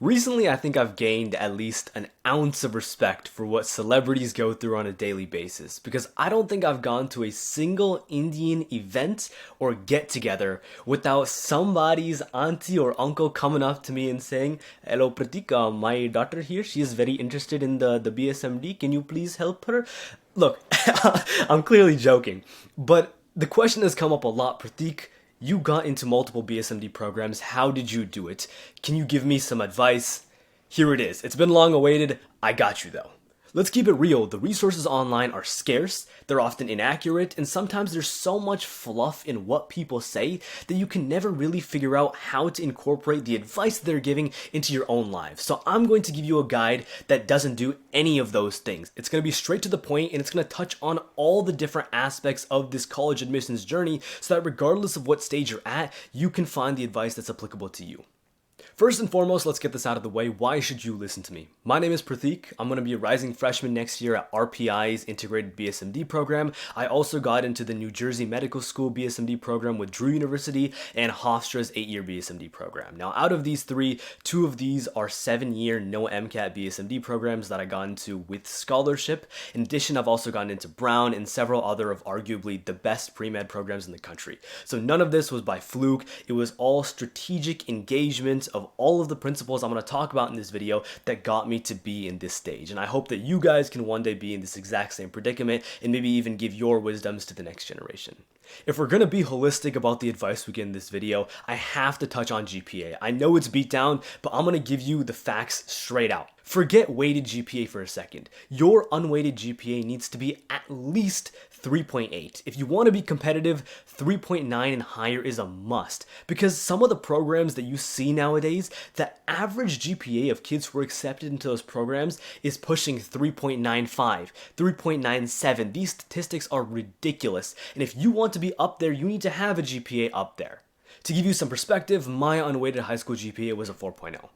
Recently, I think I've gained at least an ounce of respect for what celebrities go through on a daily basis because I don't think I've gone to a single Indian event or get together without somebody's auntie or uncle coming up to me and saying, "Hello, Pratika, my daughter here, she is very interested in the BSMD. Can you please help her?" Look, I'm clearly joking, but the question has come up a lot, Pratik. You got into multiple BSMD programs. How did you do it? Can you give me some advice? Here it is. It's been long awaited. I got you though. Let's keep it real. The resources online are scarce, they're often inaccurate, and sometimes there's so much fluff in what people say that you can never really figure out how to incorporate the advice they're giving into your own life. So I'm going to give you a guide that doesn't do any of those things. It's going to be straight to the point and it's going to touch on all the different aspects of this college admissions journey so that regardless of what stage you're at, you can find the advice that's applicable to you. First and foremost, let's get this out of the way. Why should you listen to me? My name is Pratik. I'm going to be a rising freshman next year at RPI's integrated BSMD program. I also got into the New Jersey Medical School BSMD program with Drew University and Hofstra's 8-year BSMD program. Now, out of these three, 2 of these are 7-year no MCAT BSMD programs that I got into with scholarship. In addition, I've also gotten into Brown and several other of arguably the best pre-med programs in the country. So none of this was by fluke. It was all strategic engagement of all of the principles I'm going to talk about in this video that got me to be in this stage. And I hope that you guys can one day be in this exact same predicament and maybe even give your wisdoms to the next generation. If we're going to be holistic about the advice we get in this video, I have to touch on GPA. I know it's beat down, but I'm going to give you the facts straight out. Forget weighted GPA for a second. Your unweighted GPA needs to be at least 3.8. If you want to be competitive, 3.9 and higher is a must. Because some of the programs that you see nowadays, the average GPA of kids who are accepted into those programs is pushing 3.95, 3.97. These statistics are ridiculous. And if you want to be up there, you need to have a GPA up there. To give you some perspective, my unweighted high school GPA was a 4.0.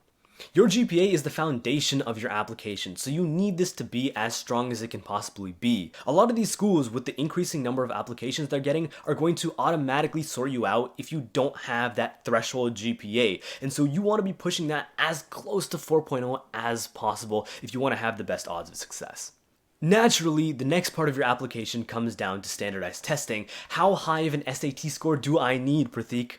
Your GPA is the foundation of your application, so you need this to be as strong as it can possibly be. A lot of these schools, with the increasing number of applications they're getting, are going to automatically sort you out if you don't have that threshold GPA. And so you want to be pushing that as close to 4.0 as possible if you want to have the best odds of success. Naturally, the next part of your application comes down to standardized testing. How high of an SAT score do I need, Pratik?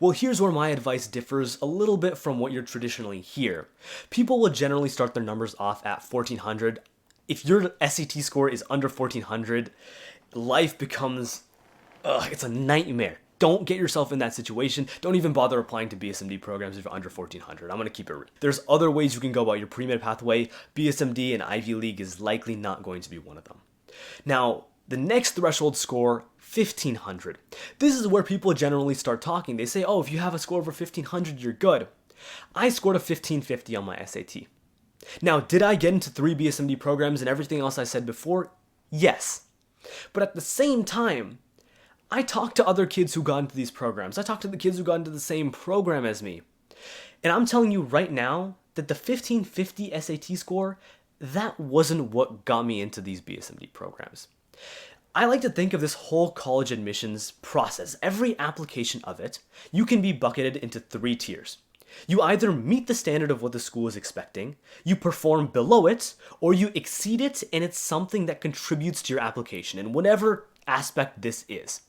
Well, here's where my advice differs a little bit from what you're traditionally hear. People will generally start their numbers off at 1400. If your SAT score is under 1400, life becomes, it's a nightmare. Don't get yourself in that situation. Don't even bother applying to BSMD programs if you're under 1400. I'm going to keep it real. There's other ways you can go about your pre-med pathway. BSMD and Ivy League is likely not going to be one of them. Now, the next threshold score, 1500. This is where people generally start talking. They say, oh, if you have a score over 1500, you're good. I scored a 1550 on my SAT. Now, did I get into 3 BSMD programs and everything else I said before? Yes. But at the same time, I talked to other kids who got into these programs. I talked to the kids who got into the same program as me. And I'm telling you right now that the 1550 SAT score, that wasn't what got me into these BSMD programs. I like to think of this whole college admissions process, every application of it, you can be bucketed into 3 tiers. You either meet the standard of what the school is expecting, you perform below it, or you exceed it and it's something that contributes to your application in whatever aspect this is.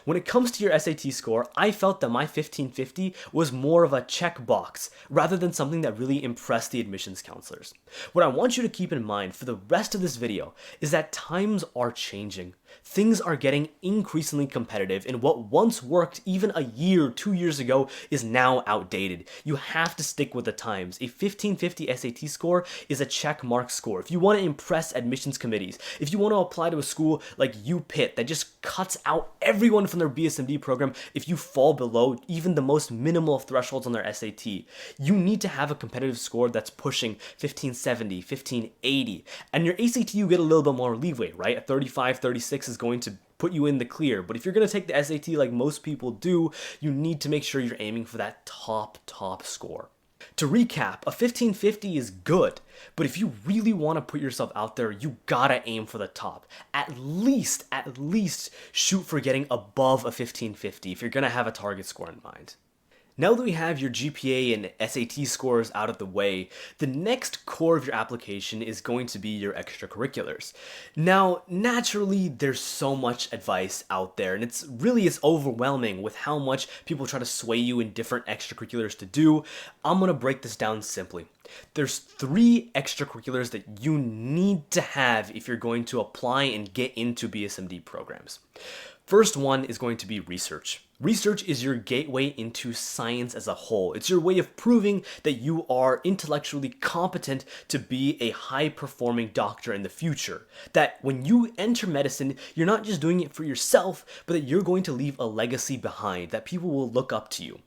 When it comes to your SAT score, I felt that my 1550 was more of a checkbox rather than something that really impressed the admissions counselors. What I want you to keep in mind for the rest of this video is that times are changing. Things are getting increasingly competitive, and what once worked even a year, 2 years ago is now outdated. You have to stick with the times. A 1550 SAT score is a check mark score. If you want to impress admissions committees, if you want to apply to a school like UPitt that just cuts out everyone from their BSMD program, if you fall below even the most minimal of thresholds on their SAT, you need to have a competitive score that's pushing 1570, 1580. And your ACT, you get a little bit more leeway, right? A 35, 36 is going to put you in the clear. But if you're going to take the SAT like most people do, you need to make sure you're aiming for that top score. To recap, a 1550 is good, but if you really want to put yourself out there, you gotta aim for the top. At least shoot for getting above a 1550 if you're gonna have a target score in mind. Now that we have your GPA and SAT scores out of the way, the next core of your application is going to be your extracurriculars. Now, naturally, there's so much advice out there, and it's overwhelming with how much people try to sway you in different extracurriculars to do. I'm gonna break this down simply. There's 3 extracurriculars that you need to have if you're going to apply and get into BSMD programs. First one is going to be research. Research is your gateway into science as a whole. It's your way of proving that you are intellectually competent to be a high-performing doctor in the future. That when you enter medicine, you're not just doing it for yourself, but that you're going to leave a legacy behind, that people will look up to you.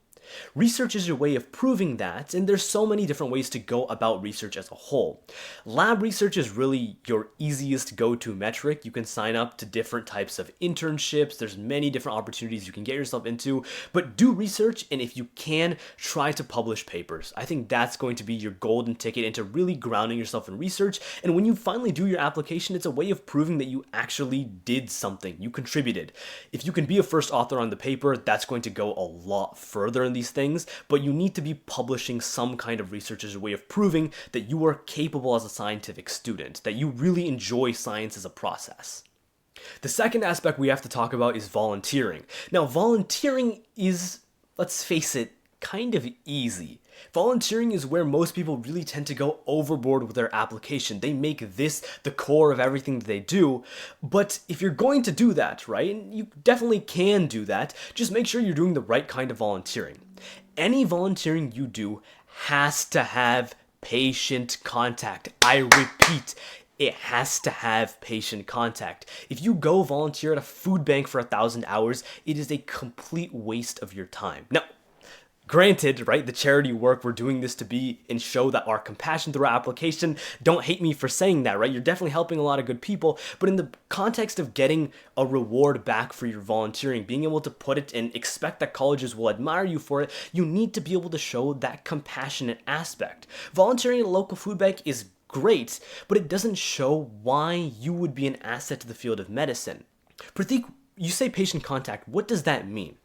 Research is your way of proving that, and there's so many different ways to go about research as a whole. Lab research is really your easiest go-to metric. You can sign up to different types of internships. There's many different opportunities you can get yourself into, but do research, and if you can, try to publish papers. I think that's going to be your golden ticket into really grounding yourself in research, and when you finally do your application, it's a way of proving that you actually did something, you contributed. If you can be a first author on the paper, that's going to go a lot further in these things, but you need to be publishing some kind of research as a way of proving that you are capable as a scientific student, that you really enjoy science as a process. The second aspect we have to talk about is volunteering. Now, volunteering is, let's face it, kind of easy. Volunteering is where most people really tend to go overboard with their application. They make this the core of everything that they do. But if you're going to do that, right, and you definitely can do that, just make sure you're doing the right kind of volunteering. Any volunteering you do has to have patient contact. I repeat, it has to have patient contact. If you go volunteer at a food bank for 1,000 hours, it is a complete waste of your time. Now, granted, right, the charity work, we're doing this to be and show that our compassion through our application. Don't hate me for saying that, right? You're definitely helping a lot of good people, but in the context of getting a reward back for your volunteering, being able to put it and expect that colleges will admire you for it, you need to be able to show that compassionate aspect. Volunteering at a local food bank is great, but it doesn't show why you would be an asset to the field of medicine. Pratik, you say patient contact. What does that mean?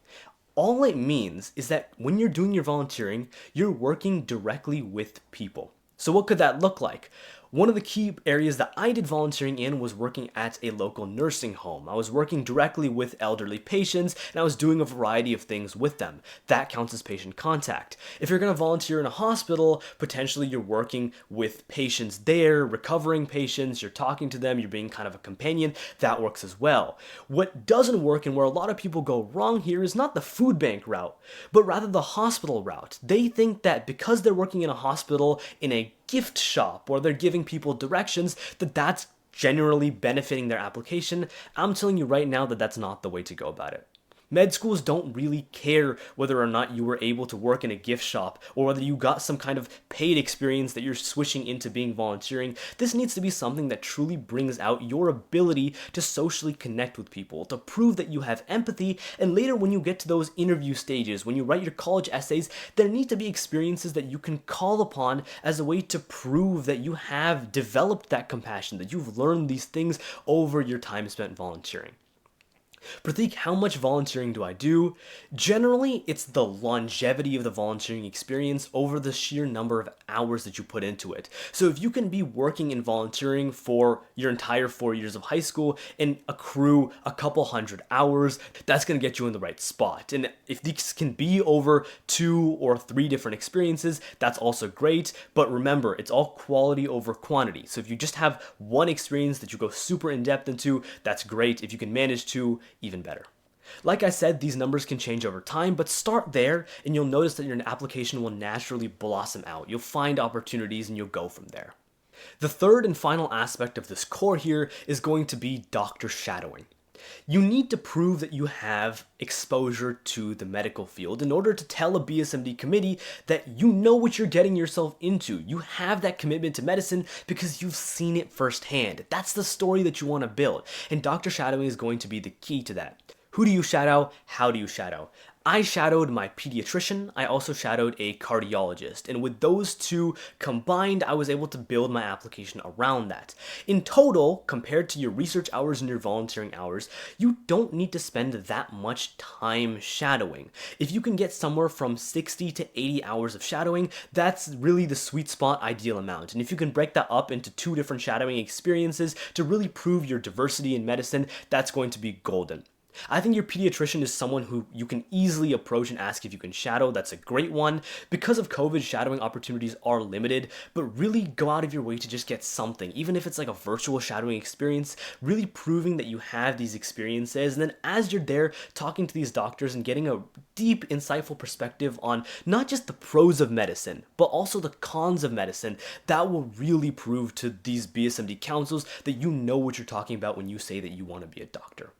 All it means is that when you're doing your volunteering, you're working directly with people. So what could that look like? One of the key areas that I did volunteering in was working at a local nursing home. I was working directly with elderly patients, and I was doing a variety of things with them. That counts as patient contact. If you're going to volunteer in a hospital, potentially you're working with patients there, recovering patients, you're talking to them, you're being kind of a companion. That works as well. What doesn't work and where a lot of people go wrong here is not the food bank route, but rather the hospital route. They think that because they're working in a hospital, in a gift shop, or they're giving people directions, that's generally benefiting their application. I'm telling you right now that that's not the way to go about it. Med schools don't really care whether or not you were able to work in a gift shop or whether you got some kind of paid experience that you're switching into being volunteering. This needs to be something that truly brings out your ability to socially connect with people, to prove that you have empathy, and later when you get to those interview stages, when you write your college essays, there need to be experiences that you can call upon as a way to prove that you have developed that compassion, that you've learned these things over your time spent volunteering. Pratik, how much volunteering do I do? Generally, it's the longevity of the volunteering experience over the sheer number of hours that you put into it. So if you can be working and volunteering for your entire 4 years of high school and accrue a couple hundred hours, that's going to get you in the right spot. And if these can be over 2 or 3 different experiences, that's also great. But remember, it's all quality over quantity. So if you just have one experience that you go super in depth into, that's great. If you can manage to, even better. Like I said, these numbers can change over time, but start there and you'll notice that your application will naturally blossom out. You'll find opportunities and you'll go from there. The third and final aspect of this core here is going to be doctor shadowing. You need to prove that you have exposure to the medical field in order to tell a BSMD committee that you know what you're getting yourself into. You have that commitment to medicine because you've seen it firsthand. That's the story that you want to build, and doctor shadowing is going to be the key to that. Who do you shadow? How do you shadow? I shadowed my pediatrician, I also shadowed a cardiologist, and with those two combined, I was able to build my application around that. In total, compared to your research hours and your volunteering hours, you don't need to spend that much time shadowing. If you can get somewhere from 60 to 80 hours of shadowing, that's really the sweet spot ideal amount. And if you can break that up into 2 different shadowing experiences to really prove your diversity in medicine, that's going to be golden. I think your pediatrician is someone who you can easily approach and ask if you can shadow. That's a great one. Because of COVID, shadowing opportunities are limited, but really go out of your way to just get something, even if it's like a virtual shadowing experience, really proving that you have these experiences. And then as you're there talking to these doctors and getting a deep, insightful perspective on not just the pros of medicine, but also the cons of medicine, that will really prove to these BSMD councils that you know what you're talking about when you say that you want to be a doctor.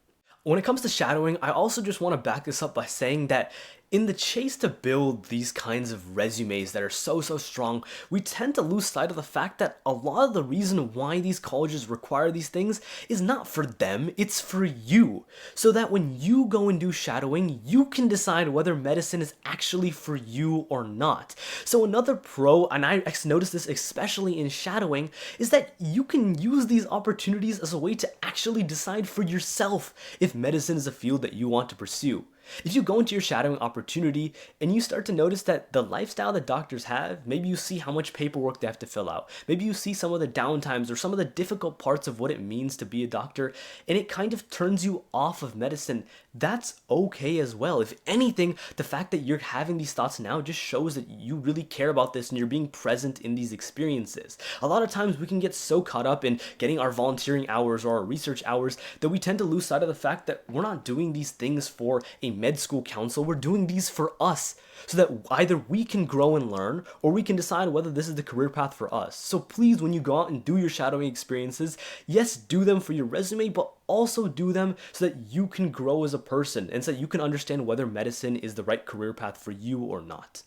When it comes to shadowing, I also just want to back this up by saying that in the chase to build these kinds of resumes that are so strong, we tend to lose sight of the fact that a lot of the reason why these colleges require these things is not for them, it's for you. So that when you go and do shadowing, you can decide whether medicine is actually for you or not. So another pro, and I noticed this especially in shadowing, is that you can use these opportunities as a way to actually decide for yourself if medicine is a field that you want to pursue. If you go into your shadowing opportunity and you start to notice that the lifestyle that doctors have, maybe you see how much paperwork they have to fill out, maybe you see some of the downtimes or some of the difficult parts of what it means to be a doctor, and it kind of turns you off of medicine, that's okay as well. If anything, the fact that you're having these thoughts now just shows that you really care about this and you're being present in these experiences. A lot of times we can get so caught up in getting our volunteering hours or our research hours that we tend to lose sight of the fact that we're not doing these things for a med school council, we're doing these for us so that either we can grow and learn or we can decide whether this is the career path for us. So please, when you go out and do your shadowing experiences, yes, do them for your resume, but also do them so that you can grow as a person and so that you can understand whether medicine is the right career path for you or not.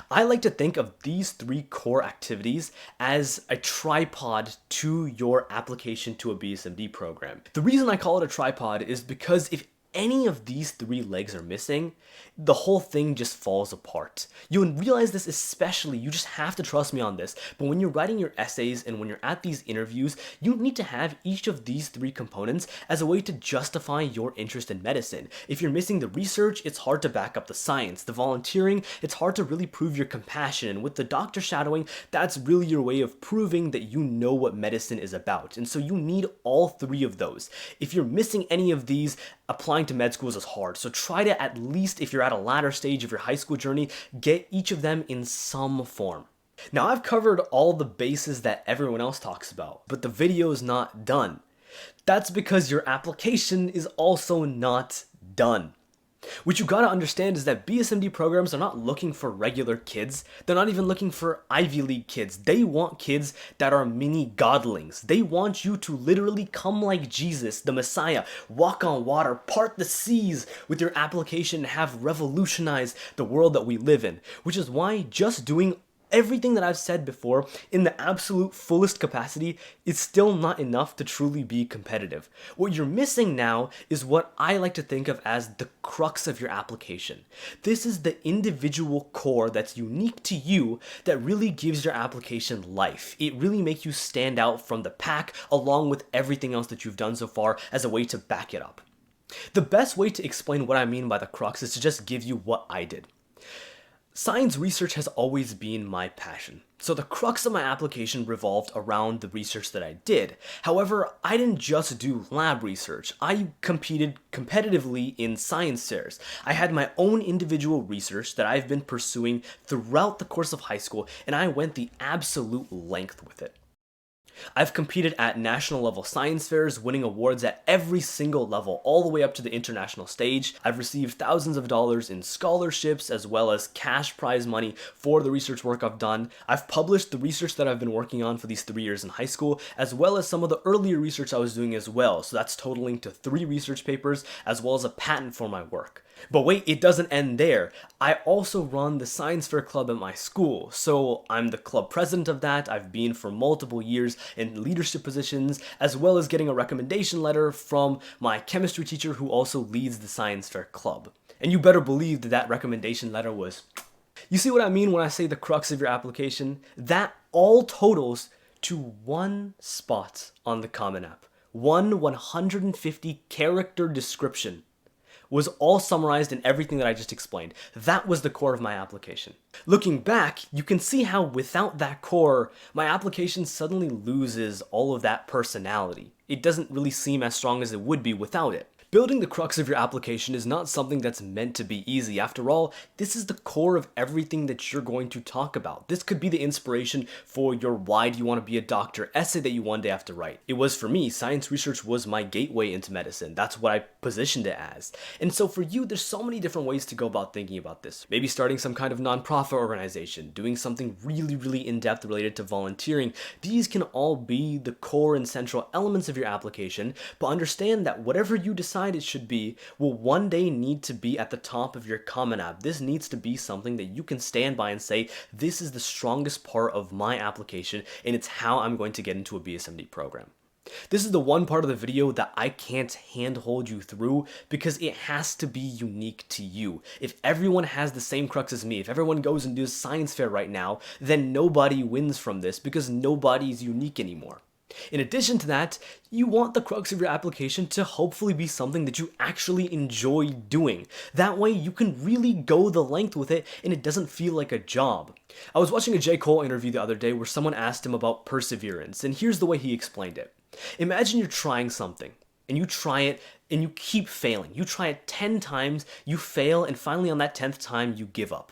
I like to think of these 3 core activities as a tripod to your application to a BSMD program. The reason I call it a tripod is because if any of these 3 legs are missing, the whole thing just falls apart. You'll realize this especially, you just have to trust me on this, but when you're writing your essays and when you're at these interviews, you need to have each of these 3 components as a way to justify your interest in medicine. If you're missing the research, it's hard to back up the science. The volunteering, it's hard to really prove your compassion. And with the doctor shadowing, that's really your way of proving that you know what medicine is about. And so you need all 3 of those. If you're missing any of these, applying to med schools is hard. So try to, at least if you're at a latter stage of your high school journey, get each of them in some form. Now I've covered all the bases that everyone else talks about, but the video is not done. That's because your application is also not done. What you gotta understand is that BSMD programs are not looking for regular kids. They're not even looking for Ivy League kids. They want kids that are mini godlings. They want you to literally come like Jesus, the Messiah, walk on water, part the seas with your application, and have revolutionized the world that we live in. Which is why just doing everything that I've said before in the absolute fullest capacity is still not enough to truly be competitive. What you're missing now is what I like to think of as the crux of your application. This is the individual core that's unique to you that really gives your application life. It really makes you stand out from the pack along with everything else that you've done so far as a way to back it up. The best way to explain what I mean by the crux is to just give you what I did. Science research has always been my passion, so the crux of my application revolved around the research that I did. However, I didn't just do lab research. I competed competitively in science fairs. I had my own individual research that I've been pursuing throughout the course of high school, and I went the absolute length with it. I've competed at national level science fairs, winning awards at every single level, all the way up to the international stage. I've received thousands of dollars in scholarships as well as cash prize money for the research work I've done. I've published the research that I've been working on for these 3 years in high school, as well as some of the earlier research I was doing as well. So that's totaling to 3 research papers, as well as a patent for my work. But wait, it doesn't end there. I also run the science fair club at my school, so I'm the club president of that. I've been for multiple years in leadership positions, as well as getting a recommendation letter from my chemistry teacher who also leads the science fair club. And you better believe that that recommendation letter was. You see what I mean when I say the crux of your application? That all totals to one spot on the Common App. One 150 character description was all summarized in everything that I just explained. That was the core of my application. Looking back, you can see how without that core, my application suddenly loses all of that personality. It doesn't really seem as strong as it would be without it. Building the crux of your application is not something that's meant to be easy. After all, this is the core of everything that you're going to talk about. This could be the inspiration for your why do you want to be a doctor essay that you one day have to write. It was for me, science research was my gateway into medicine. That's what I positioned it as. And so for you, there's so many different ways to go about thinking about this. Maybe starting some kind of nonprofit organization, doing something really in-depth related to volunteering. These can all be the core and central elements of your application, but understand that whatever you decide it should be will one day need to be at the top of your Common App. This needs to be something that you can stand by and say, this is the strongest part of my application and it's how I'm going to get into a BSMD program. This is the one part of the video that I can't handhold you through because it has to be unique to you. If everyone has the same crux as me, if everyone goes and does science fair right now, then nobody wins from this because nobody is unique anymore. In addition to that, you want the crux of your application to hopefully be something that you actually enjoy doing. That way you can really go the length with it and it doesn't feel like a job. I was watching a J. Cole interview the other day where someone asked him about perseverance, and here's the way he explained it. Imagine you're trying something, and you try it and you keep failing. You try it 10 times, you fail, and finally on that 10th time you give up.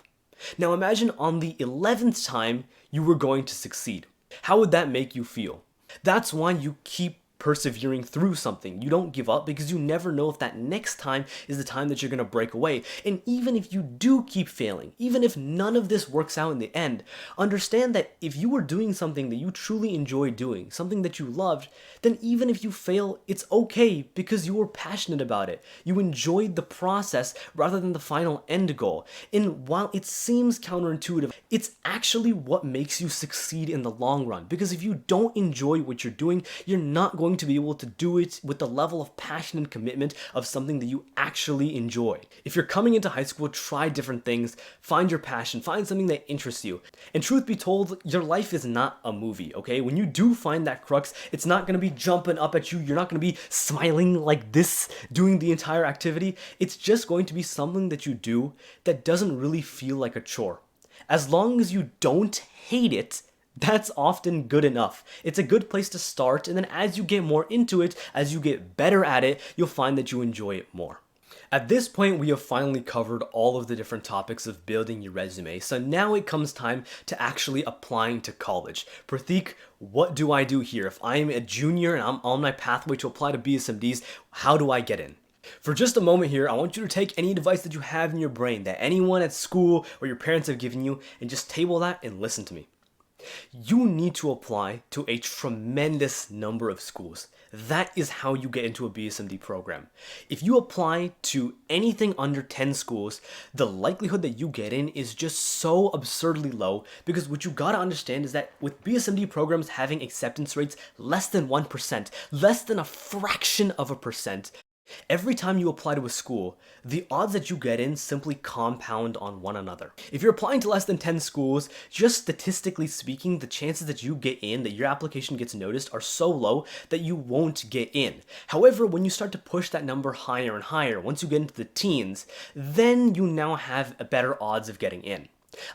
Now imagine on the 11th time you were going to succeed. How would that make you feel? That's why you keep persevering through something. You don't give up because you never know if that next time is the time that you're going to break away. And even if you do keep failing, even if none of this works out in the end, understand that if you were doing something that you truly enjoy doing, something that you loved, then even if you fail, it's okay because you were passionate about it. You enjoyed the process rather than the final end goal. And while it seems counterintuitive, it's actually what makes you succeed in the long run. Because if you don't enjoy what you're doing, you're not going to be able to do it with the level of passion and commitment of something that you actually enjoy. If you're coming into high school, try different things, find your passion, find something that interests you. And truth be told, your life is not a movie, okay? When you do find that crux, it's not going to be jumping up at you. You're not going to be smiling like this doing the entire activity. It's just going to be something that you do that doesn't really feel like a chore. As long as you don't hate it, that's often good enough. It's a good place to start, and then as you get more into it, as you get better at it, you'll find that you enjoy it more. At this point, we have finally covered all of the different topics of building your resume, so now it comes time to actually applying to college. Pratik, what do I do here? If I'm a junior and I'm on my pathway to apply to BSMDs, how do I get in? For just a moment here, I want you to take any advice that you have in your brain that anyone at school or your parents have given you and just table that and listen to me. You need to apply to a tremendous number of schools. That is how you get into a BSMD program. If you apply to anything under 10 schools, the likelihood that you get in is just so absurdly low because what you gotta understand is that with BSMD programs having acceptance rates less than 1%, less than a fraction of a percent, every time you apply to a school, the odds that you get in simply compound on one another. If you're applying to less than 10 schools, just statistically speaking, the chances that you get in, that your application gets noticed, are so low that you won't get in. However, when you start to push that number higher and higher, once you get into the teens, then you now have a better odds of getting in.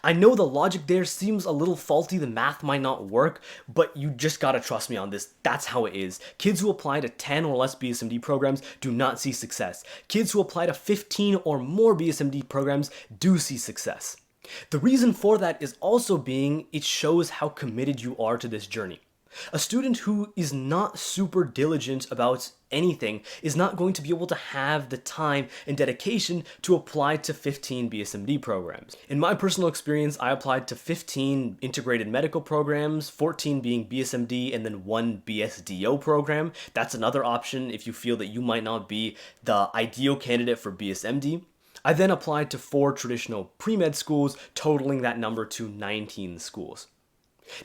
I know the logic there seems a little faulty, the math might not work, but you just gotta trust me on this. That's how it is. Kids who apply to 10 or less BSMD programs do not see success. Kids who apply to 15 or more BSMD programs do see success. The reason for that is also being it shows how committed you are to this journey. A student who is not super diligent about anything is not going to be able to have the time and dedication to apply to 15 BSMD programs. In my personal experience, I applied to 15 integrated medical programs, 14 being BSMD, and then 1 BSDO program. That's another option if you feel that you might not be the ideal candidate for BSMD. I then applied to 4 traditional pre-med schools, totaling that number to 19 schools.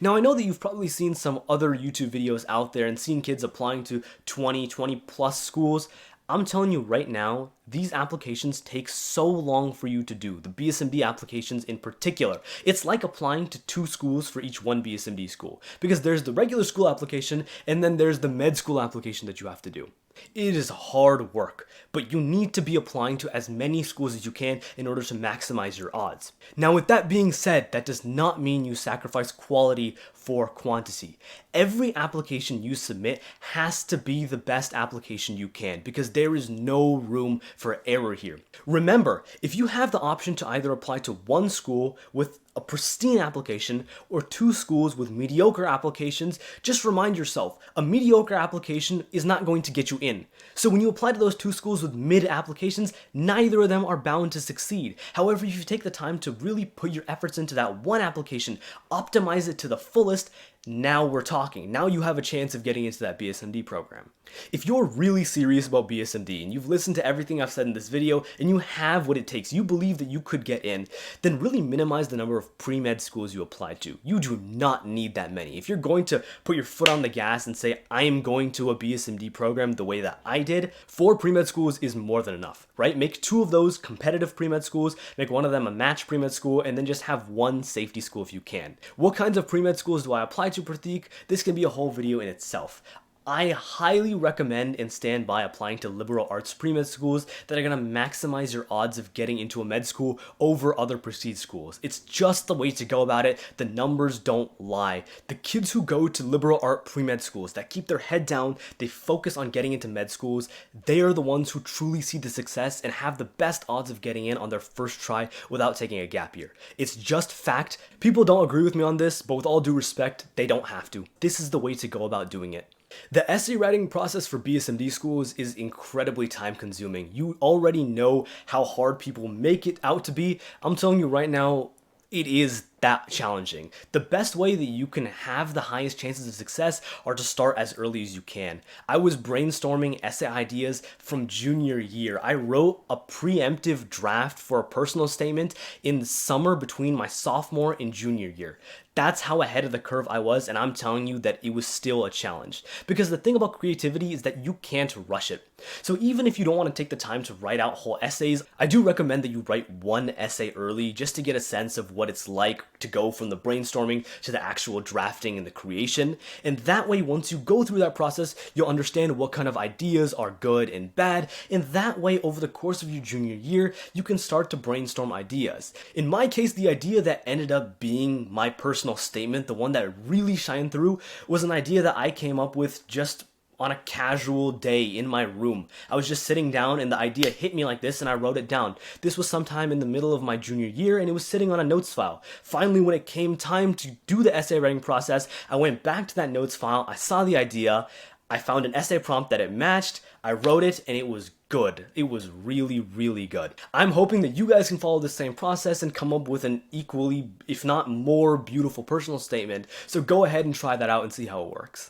Now, I know that you've probably seen some other YouTube videos out there and seen kids applying to 20 plus schools. I'm telling you right now, these applications take so long for you to do, the BSMD applications in particular. It's like applying to 2 schools for each one BSMD school, because there's the regular school application and then there's the med school application that you have to do. It is hard work, but you need to be applying to as many schools as you can in order to maximize your odds. Now, with that being said, that does not mean you sacrifice quality for quantity. Every application you submit has to be the best application you can, because there is no room for error here. Remember, if you have the option to either apply to 1 school with a pristine application or 2 schools with mediocre applications, just remind yourself, a mediocre application is not going to get you in. So when you apply to those 2 schools with mid applications, neither of them are bound to succeed. However, if you take the time to really put your efforts into that one application, optimize it to the fullest, now we're talking. Now you have a chance of getting into that BSMD program. If you're really serious about BSMD and you've listened to everything I've said in this video and you have what it takes, you believe that you could get in, then really minimize the number of pre-med schools you apply to. You do not need that many. If you're going to put your foot on the gas and say, I am going to a BSMD program the way that I did, 4 pre-med schools is more than enough, right? Make 2 of those competitive pre-med schools, make 1 of them a match pre-med school, and then just have 1 safety school if you can. What kinds of pre-med schools do I apply to, Pratik? This can be a whole video in itself. I highly recommend and stand by applying to liberal arts pre-med schools that are going to maximize your odds of getting into a med school over other prestige schools. It's just the way to go about it. The numbers don't lie. The kids who go to liberal art pre-med schools that keep their head down, they focus on getting into med schools, they are the ones who truly see the success and have the best odds of getting in on their first try without taking a gap year. It's just fact. People don't agree with me on this, but with all due respect, they don't have to. This is the way to go about doing it. The essay writing process for BSMD schools is incredibly time consuming. You already know how hard people make it out to be. I'm telling you right now, it is that challenging. The best way that you can have the highest chances of success are to start as early as you can. I was brainstorming essay ideas from junior year. I wrote a preemptive draft for a personal statement in the summer between my sophomore and junior year. That's how ahead of the curve I was, and I'm telling you that it was still a challenge. Because the thing about creativity is that you can't rush it. So even if you don't want to take the time to write out whole essays, I do recommend that you write 1 essay early just to get a sense of what it's like to go from the brainstorming to the actual drafting and the creation. And that way, once you go through that process, you'll understand what kind of ideas are good and bad. And that way, over the course of your junior year, you can start to brainstorm ideas. In my case, the idea that ended up being my personal statement, the one that really shined through, was an idea that I came up with just on a casual day in my room. I was just sitting down and the idea hit me like this and I wrote it down. This was sometime in the middle of my junior year and it was sitting on a notes file. Finally, when it came time to do the essay writing process, I went back to that notes file, I saw the idea, I found an essay prompt that it matched, I wrote it, and it was good. It was really, really good. I'm hoping that you guys can follow the same process and come up with an equally, if not more, beautiful personal statement. So go ahead and try that out and see how it works.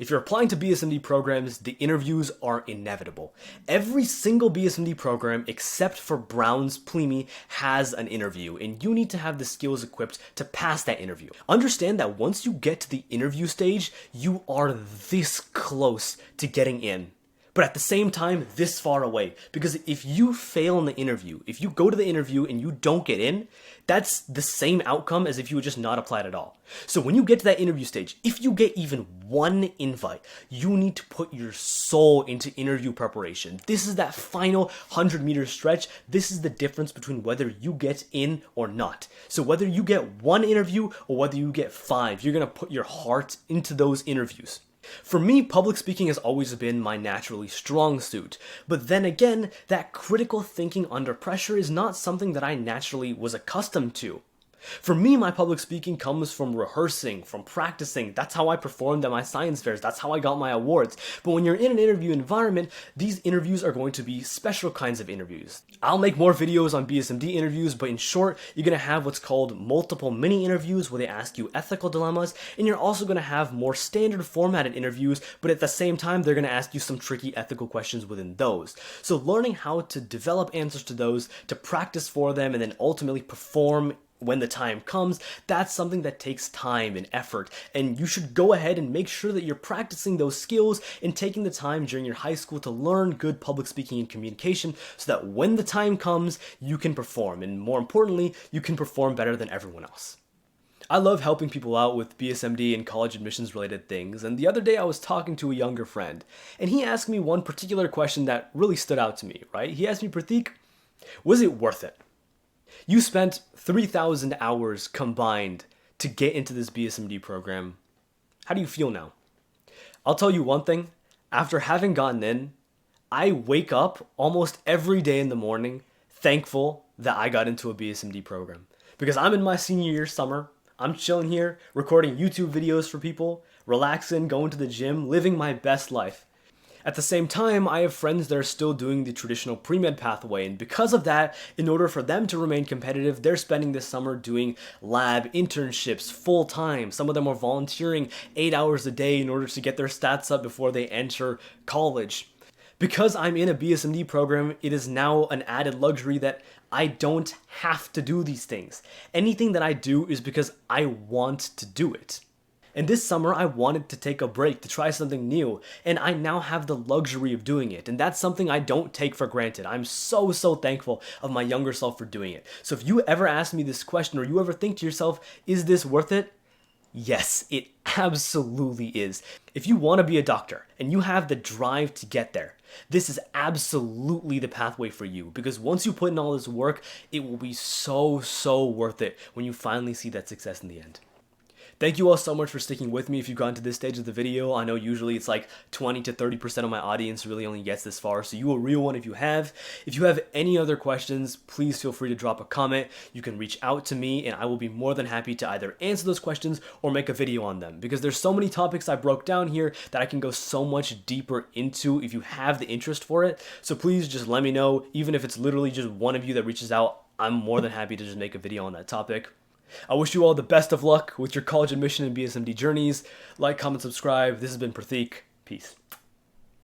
If you're applying to BSMD programs, the interviews are inevitable. Every single BSMD program, except for Brown's PLME, has an interview, and you need to have the skills equipped to pass that interview. Understand that once you get to the interview stage, you are this close to getting in. But at the same time, this far away. Because if you fail in the interview, if you go to the interview and you don't get in, that's the same outcome as if you had just not applied at all. So when you get to that interview stage, if you get even 1 invite, you need to put your soul into interview preparation. This is that final 100-meter stretch. This is the difference between whether you get in or not. So whether you get 1 interview or whether you get 5, you're going to put your heart into those interviews. For me, public speaking has always been my naturally strong suit, but then again, that critical thinking under pressure is not something that I naturally was accustomed to. For me, my public speaking comes from rehearsing, from practicing. That's how I performed at my science fairs. That's how I got my awards. But when you're in an interview environment, these interviews are going to be special kinds of interviews. I'll make more videos on BSMD interviews, but in short, you're going to have what's called multiple mini interviews where they ask you ethical dilemmas, and you're also going to have more standard formatted interviews, but at the same time, they're going to ask you some tricky ethical questions within those. So learning how to develop answers to those, to practice for them, and then ultimately perform when the time comes, that's something that takes time and effort. And you should go ahead and make sure that you're practicing those skills and taking the time during your high school to learn good public speaking and communication so that when the time comes, you can perform. And more importantly, you can perform better than everyone else. I love helping people out with BSMD and college admissions related things, and the other day I was talking to a younger friend, and he asked me one particular question that really stood out to me, right? He asked me, Pratik, was it worth it? You spent 3,000 hours combined to get into this BSMD program. How do you feel now? I'll tell you one thing, after having gotten in, I wake up almost every day in the morning thankful that I got into a BSMD program. Because I'm in my senior year summer, I'm chilling here, recording YouTube videos for people, relaxing, going to the gym, living my best life. At the same time, I have friends that are still doing the traditional pre-med pathway, and because of that, in order for them to remain competitive, they're spending this summer doing lab internships full-time. Some of them are volunteering 8 hours a day in order to get their stats up before they enter college. Because I'm in a BSMD program, it is now an added luxury that I don't have to do these things. Anything that I do is because I want to do it. And this summer, I wanted to take a break, to try something new, and I now have the luxury of doing it, and that's something I don't take for granted. I'm so thankful of my younger self for doing it. So if you ever ask me this question, or you ever think to yourself, is this worth it? Yes, it absolutely is. If you want to be a doctor, and you have the drive to get there, this is absolutely the pathway for you, because once you put in all this work, it will be so worth it when you finally see that success in the end. Thank you all so much for sticking with me if you've gotten to this stage of the video. I know usually it's like 20 to 30% of my audience really only gets this far, so you a real one if you have. If you have any other questions, please feel free to drop a comment. You can reach out to me and I will be more than happy to either answer those questions or make a video on them, because there's so many topics I broke down here that I can go so much deeper into if you have the interest for it. So please just let me know, even if it's literally just one of you that reaches out, I'm more than happy to just make a video on that topic. I wish you all the best of luck with your college admission and BSMD journeys. Like, comment, subscribe. This has been Pratik. Peace.